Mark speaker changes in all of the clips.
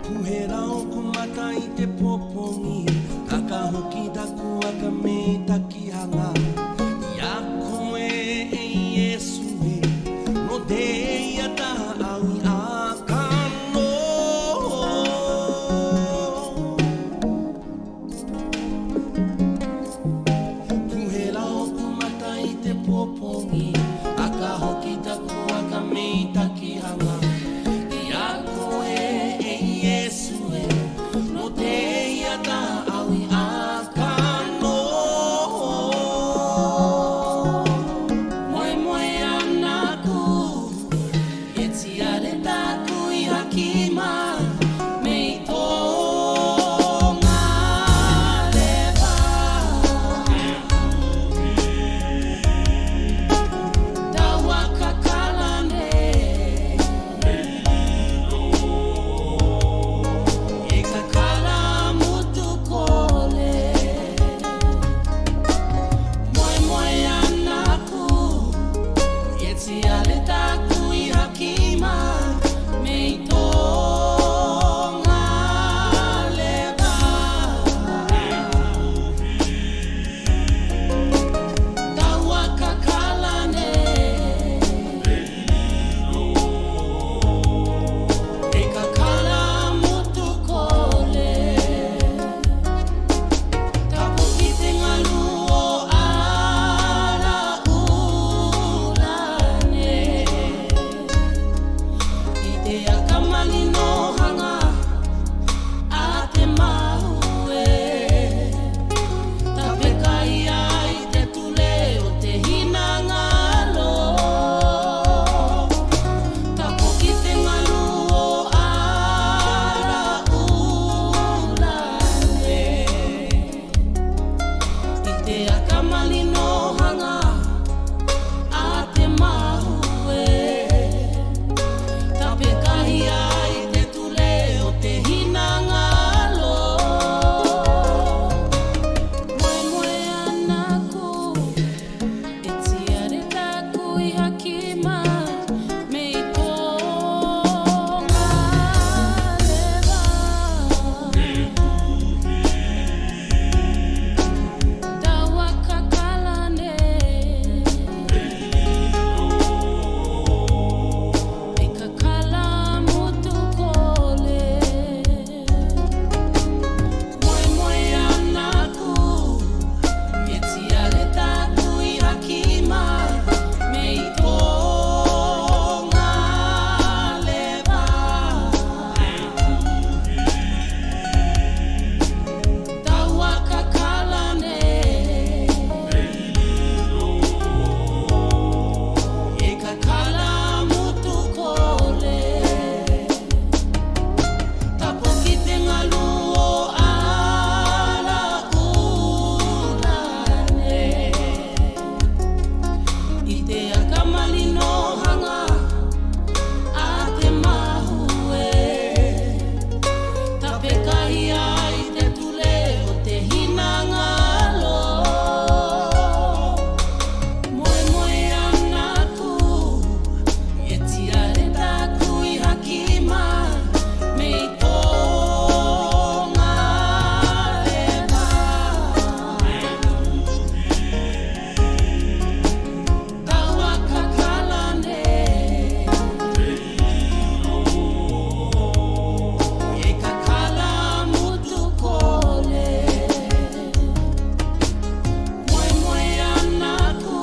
Speaker 1: Kuhera o kumata I te popongi Kaka hoki daku aka me takihanga Ia koe e Yesu e No te ia taha au I a kano Kuhera o kumata I te popongi Kaka hoki daku aka me takihanga Ia koe e Yesu e No te ia taha au I a kano Moe moe ana ku E tiare taku I hakima Me I tonga lewa Tawa kakalane E kakala mutu kole Moe moe ana ku E tiare taku I hakima Me I tonga lewa Tawa kakalane E kakala mutu kole Tapu ki te ngalu o ara ulane I te akamali no hanga a te mahu e Tape kai ai te tule o te hinanga lo Tapu ki te ngalu o ara ulane I te akamali no hanga a te mahu e Tape kai ai te tule o te hinanga lo Moe moe ana ku E tiare taku I hakima Me I tonga lewa Tawa kakalane E kakala mutu kole Moe moe ana ku E tiare taku I hakima Me I tonga lewa Tawa kakalane E kakala mutu kole Tapu ki te ngalu o ara ulane I te akamali no hanga a te mahu e Tape kai ai te tule o te hinanga lo Moe moe ana ku E tiare taku I hakima Me I tonga lewa Tawa kakalane E kakala mutu kole Moe moe ana ku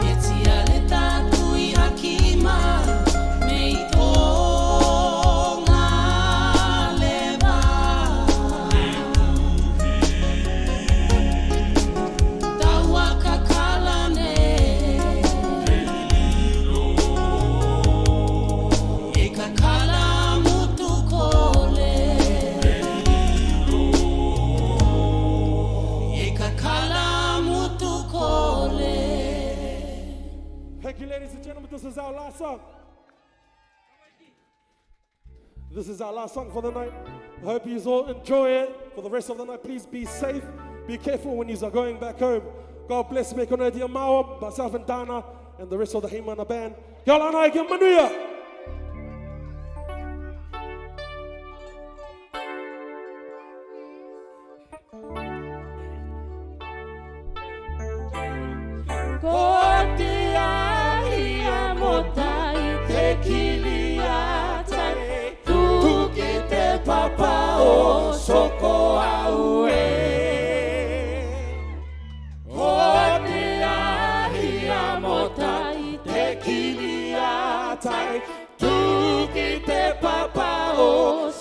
Speaker 1: E tiare taku I hakima Me I tonga lewa Tawa kakalane E kakala mutu kole E kakala mutu kole
Speaker 2: Thank you, ladies and gentlemen. This is our last song. This is our last song for the night. I hope you all enjoy it. For the rest of the night, please be safe. Be careful when you are going back home. God bless Mekona Dia Mawa, myself and Dana, and the rest of the Heimana band. Y'all are manuia.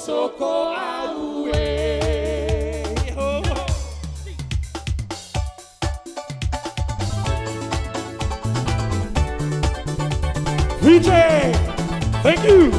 Speaker 1: soko aue.
Speaker 2: VJ, thank you.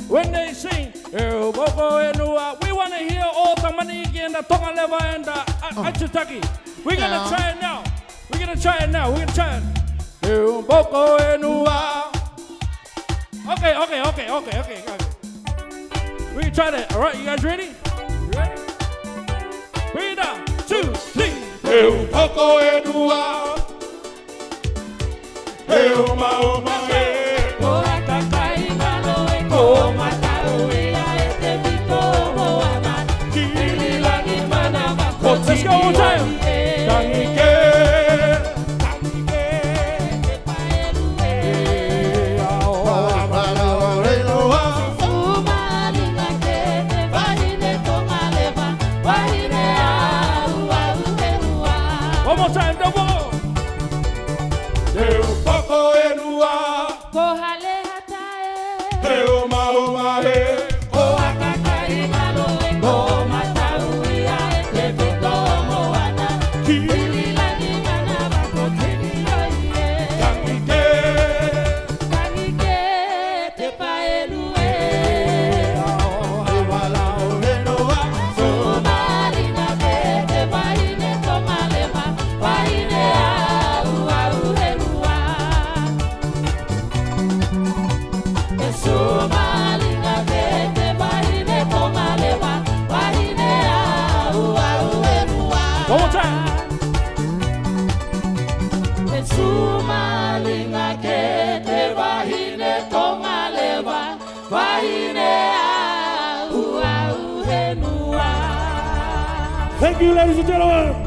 Speaker 3: When they sing, we want to hear all the Maniki and the Tongaleva and the Achutaki. We're going to try it now. We're going to try it. Okay. We can try that. All right, you guys ready? You ready? Bring it down. 2, 3. Let's go one time. One more time, double. more time.
Speaker 1: Sumalinga ke te wahine tonga lewa wahine au au he nua.
Speaker 2: Thank you, ladies and gentlemen.